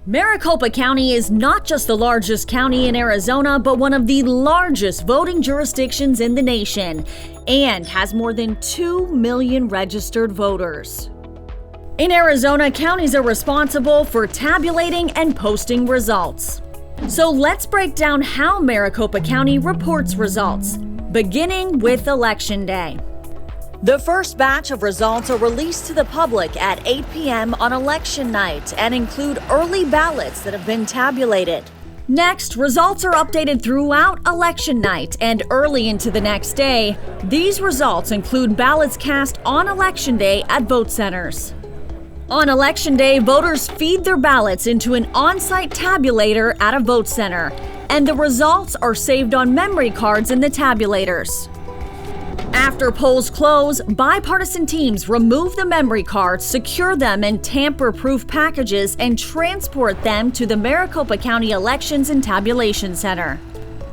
Maricopa County is not just the largest county in Arizona, but one of the largest voting jurisdictions in the nation and has more than 2 million registered voters. In Arizona, counties are responsible for tabulating and posting results. So let's break down how Maricopa County reports results, beginning with Election Day. The first batch of results are released to the public at 8 p.m. on election night and include early ballots that have been tabulated. Next, results are updated throughout election night and early into the next day. These results include ballots cast on election day at vote centers. On election day, voters feed their ballots into an on-site tabulator at a vote center, and the results are saved on memory cards in the tabulators. After polls close, bipartisan teams remove the memory cards, secure them in tamper-proof packages, and transport them to the Maricopa County Elections and Tabulation Center.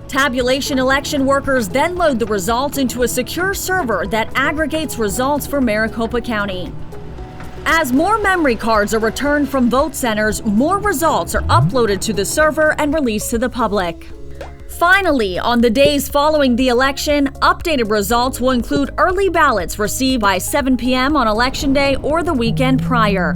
Tabulation election workers then load the results into a secure server that aggregates results for Maricopa County. As more memory cards are returned from vote centers, more results are uploaded to the server and released to the public. Finally, on the days following the election, updated results will include early ballots received by 7 p.m. on Election Day or the weekend prior.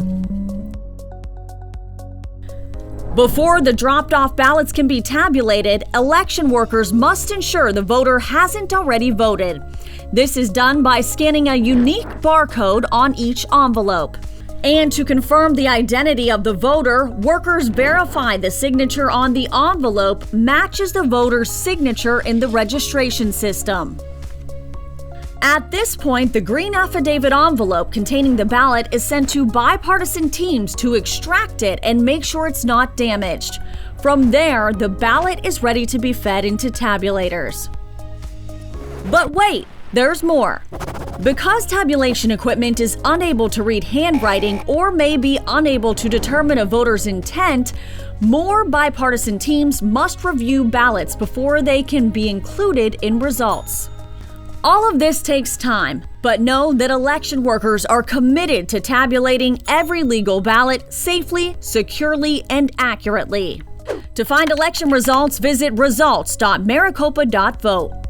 Before the dropped-off ballots can be tabulated, election workers must ensure the voter hasn't already voted. This is done by scanning a unique barcode on each envelope. And to confirm the identity of the voter, workers verify the signature on the envelope matches the voter's signature in the registration system. At this point, the green affidavit envelope containing the ballot is sent to bipartisan teams to extract it and make sure it's not damaged. From there, the ballot is ready to be fed into tabulators. But wait, there's more. Because tabulation equipment is unable to read handwriting or may be unable to determine a voter's intent, more bipartisan teams must review ballots before they can be included in results. All of this takes time, but know that election workers are committed to tabulating every legal ballot safely, securely, and accurately. To find election results, visit results.maricopa.vote.